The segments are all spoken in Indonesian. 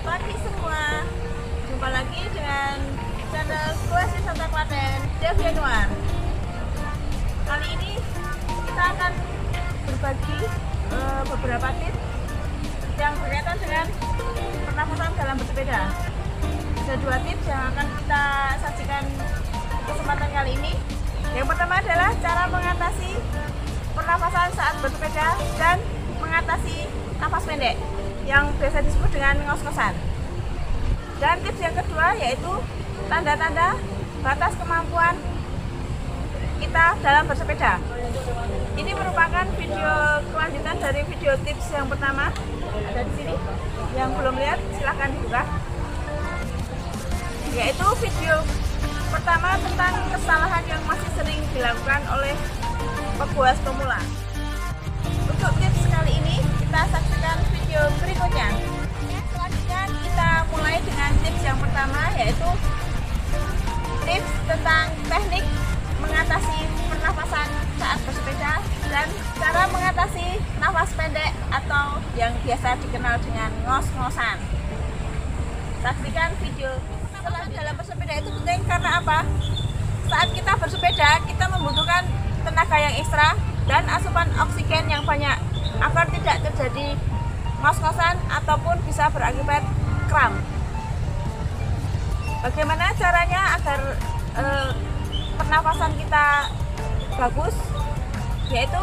pagi semua, jumpa lagi dengan channel Goes Wisata Klaten Dev Yanuar. Kali ini kita akan berbagi beberapa tips yang berkaitan dengan pernafasan dalam bersepeda. Ada 2 tips yang akan kita sajikan kesempatan kali ini. Yang pertama adalah cara mengatasi pernafasan saat bersepeda dan mengatasi nafas pendek yang biasa disebut dengan ngos-ngosan. Dan tips yang kedua yaitu tanda-tanda batas kemampuan kita dalam bersepeda. Ini merupakan video kelanjutan dari video tips yang pertama. Ada di sini. Yang belum lihat silahkan dibuka. Yaitu video pertama tentang kesalahan yang masih sering dilakukan oleh pegoes pemula. Untuk tips kali ini kita saksikan video berikutnya. Selanjutnya kita mulai dengan tips yang pertama, yaitu tips tentang teknik mengatasi pernafasan saat bersepeda dan cara mengatasi nafas pendek atau yang biasa dikenal dengan ngos-ngosan. Saksikan video. Dalam bersepeda itu penting karena apa? Saat kita bersepeda kita membutuhkan tenaga yang ekstra dan asupan oksigen yang banyak agar tidak terjadi ngos-ngosan ataupun bisa berakibat kram. Bagaimana caranya agar pernafasan kita bagus? Yaitu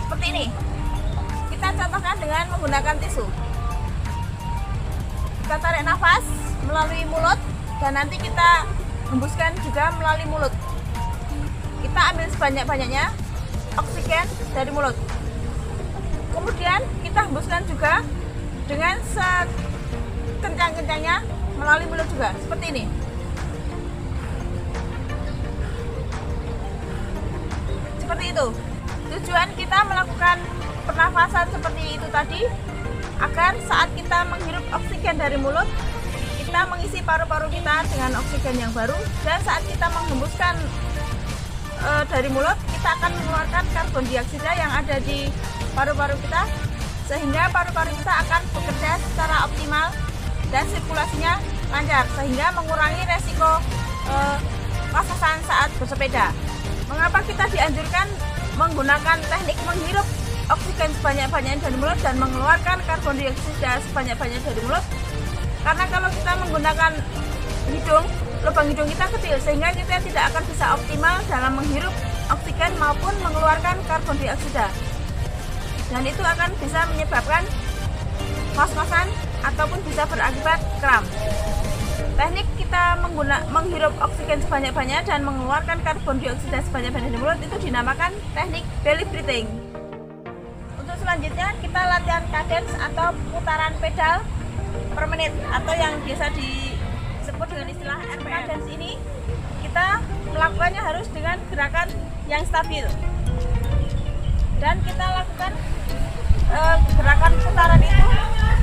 seperti ini. Kita contohkan dengan menggunakan tisu. Kita tarik nafas melalui mulut dan nanti kita hembuskan juga melalui mulut. Kita ambil sebanyak-banyaknya oksigen dari mulut. Kemudian kita hembuskan juga dengan sekencang-kencangnya melalui mulut juga, seperti ini. Seperti itu. Tujuan kita melakukan pernafasan seperti itu tadi agar saat kita menghirup oksigen dari mulut, kita mengisi paru-paru kita dengan oksigen yang baru, dan saat kita menghembuskan dari mulut, kita akan mengeluarkan karbon dioksida yang ada di paru-paru kita, sehingga paru-paru kita akan bekerja secara optimal dan sirkulasinya lancar, sehingga mengurangi resiko ngos-ngosan saat bersepeda. Mengapa kita dianjurkan menggunakan teknik menghirup oksigen sebanyak-banyaknya dari mulut dan mengeluarkan karbon dioksida sebanyak-banyaknya dari mulut? Karena kalau kita menggunakan hidung, lubang hidung kita kecil sehingga kita tidak akan bisa optimal dalam menghirup oksigen maupun mengeluarkan karbon dioksida. Dan itu akan bisa menyebabkan ngos-ngosan ataupun bisa berakibat kram. Teknik kita menghirup oksigen sebanyak-banyaknya dan mengeluarkan karbon dioksida sebanyak-banyaknya dari mulut itu dinamakan teknik belly breathing. Untuk selanjutnya kita latihan cadence atau putaran pedal per menit atau yang biasa disebut dengan istilah RPM. Cadence ini kita melakukannya harus dengan gerakan yang stabil dan kita lakukan gerakan putaran itu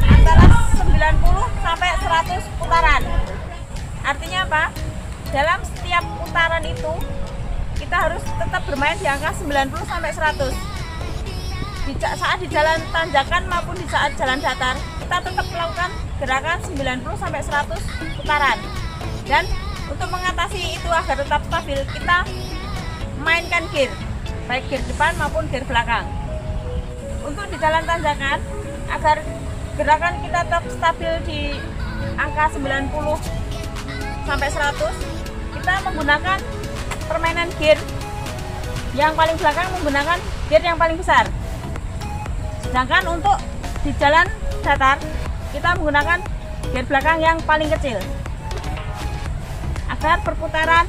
antara 90 sampai 100 putaran. Artinya apa? Dalam setiap putaran itu kita harus tetap bermain di angka 90 sampai 100. Saat di jalan tanjakan maupun di saat jalan datar, kita tetap melakukan gerakan 90 sampai 100 putaran. Dan untuk mengatasi itu agar tetap stabil, kita mainkan gear, baik gear depan maupun gear belakang. Untuk di jalan tanjakan, agar gerakan kita tetap stabil di angka 90 sampai 100, kita menggunakan permainan gear. Yang paling belakang menggunakan gear yang paling besar. Sedangkan untuk di jalan datar, kita menggunakan gear belakang yang paling kecil. Agar perputaran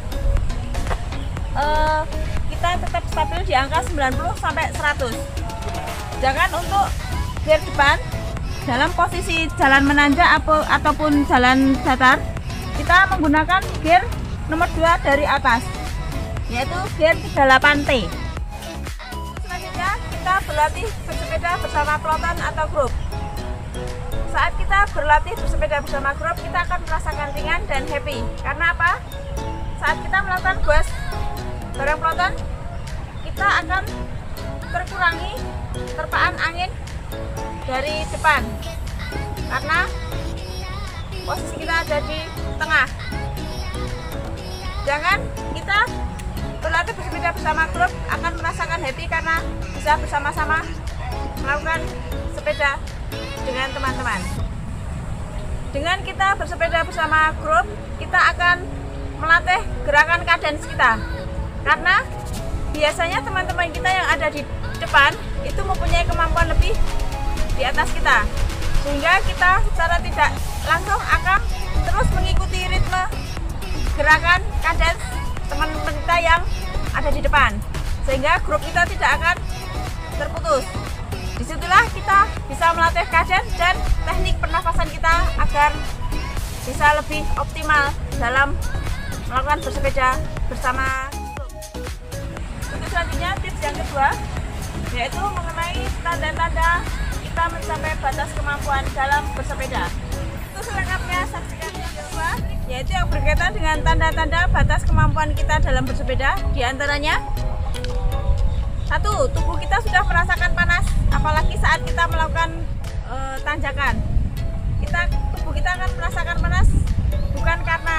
kita tetap stabil di angka 90 sampai 100. Sedangkan untuk gear depan, dalam posisi jalan menanjak ataupun jalan datar, kita menggunakan gear nomor 2 dari atas, yaitu gear 38T. Selanjutnya kita berlatih bersepeda bersama peloton atau grup. Saat kita berlatih bersepeda bersama grup, kita akan merasakan ringan dan happy. Karena apa? Saat kita melakukan goes bareng peloton, kita akan terkurangi terpaan angin dari depan, karena posisi kita ada di tengah. Jangan kita berlatih bersepeda bersama grup akan merasakan happy karena bisa bersama-sama melakukan sepeda dengan teman-teman. Dengan kita bersepeda bersama grup, kita akan melatih gerakan kadans kita. Karena biasanya teman-teman kita yang ada di depan itu mempunyai kemampuan lebih di atas kita. Sehingga kita secara tidak langsung akan terus mengikuti ritme gerakan kadans teman-teman kita yang ada di depan. Sehingga grup kita tidak akan terputus. Disitulah kita bisa melatih kadans dan teknik pernafasan kita agar bisa lebih optimal dalam melakukan bersepeda bersama grup. Untuk selanjutnya tips yang kedua yaitu mengenai tanda-tanda kita mencapai batas kemampuan dalam bersepeda. Untuk selengkapnya saksikan yang kedua yaitu yang berkaitan dengan tanda-tanda batas kemampuan kita dalam bersepeda. Di antaranya 1. Tubuh kita sudah merasakan panas, apalagi saat kita melakukan tanjakan. Tubuh kita akan merasakan panas bukan karena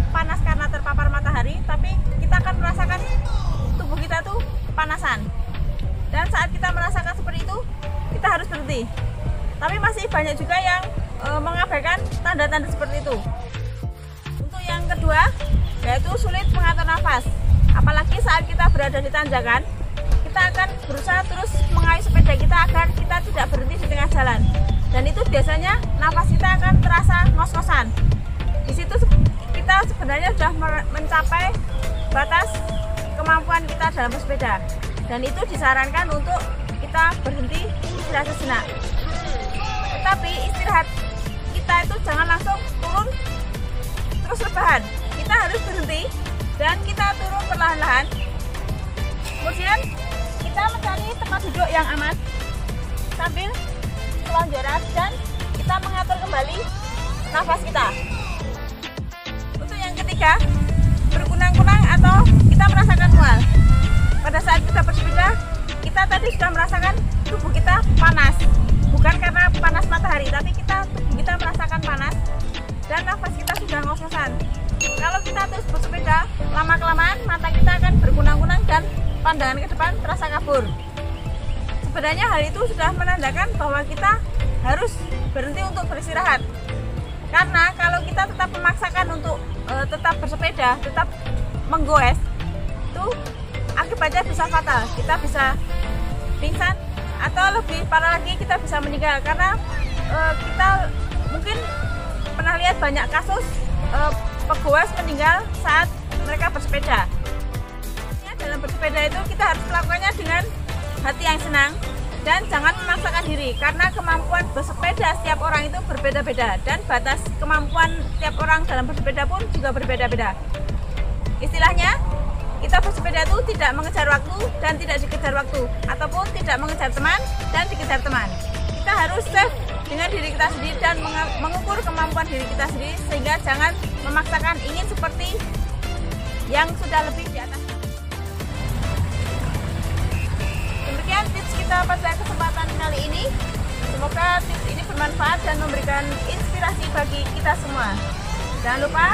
panas karena terpapar matahari, tapi kita akan merasakan tubuh kita tuh kepanasan. Dan saat kita merasakan seperti itu, kita harus berhenti. Tapi masih banyak juga yang mengabaikan tanda-tanda seperti itu. Untuk yang kedua, yaitu sulit mengatur nafas. Apalagi saat kita berada di tanjakan, kita akan berusaha terus mengayuh sepeda kita agar kita tidak berhenti di tengah jalan. Dan itu biasanya nafas kita akan terasa ngos-ngosan. Di situ kita sebenarnya sudah mencapai batas kemampuan kita dalam bersepeda. Dan itu disarankan untuk kita berhenti istirahat sejenak. Tetapi istirahat kita itu jangan langsung turun terus rebahan. Kita harus berhenti dan kita turun perlahan-lahan. Kemudian kita mencari tempat duduk yang aman sambil selonjoran dan kita mengatur kembali nafas kita. Untuk yang ketiga, berkunang-kunang atau kita merasakan mual. Pada saat kita bersepeda, kita tadi sudah merasakan tubuh kita panas. Bukan karena panas matahari, tapi tubuh kita merasakan panas dan nafas kita sudah ngos-ngosan. Kalau kita terus bersepeda, lama-kelamaan mata kita akan berkunang-kunang dan pandangan ke depan terasa kabur. Sebenarnya hal itu sudah menandakan bahwa kita harus berhenti untuk beristirahat. Karena kalau kita tetap memaksakan untuk tetap bersepeda, tetap menggoes, itu akibatnya bisa fatal. Kita bisa pingsan atau lebih parah lagi kita bisa meninggal. Karena kita mungkin pernah lihat banyak kasus pegoes meninggal saat mereka bersepeda. Dalam bersepeda itu kita harus melakukannya dengan hati yang senang dan jangan memaksakan diri, karena kemampuan bersepeda setiap orang itu berbeda-beda dan batas kemampuan setiap orang dalam bersepeda pun juga berbeda-beda. Istilahnya, kita bersepeda itu tidak mengejar waktu dan tidak dikejar waktu, ataupun tidak mengejar teman dan dikejar teman. Kita harus safe dengan diri kita sendiri dan mengukur kemampuan diri kita sendiri, sehingga jangan memaksakan ingin seperti yang sudah lebih di atas. Demikian tips kita pada kesempatan kali ini. Semoga tips ini bermanfaat dan memberikan inspirasi bagi kita semua. Jangan lupa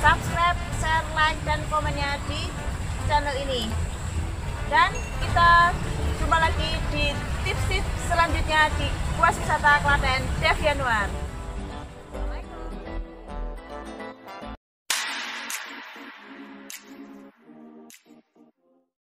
subscribe, share, like, dan komennya di channel ini. Dan kita jumpa lagi di tips-tips selanjutnya di Kuas Wisata Klaten Dev Yanuar.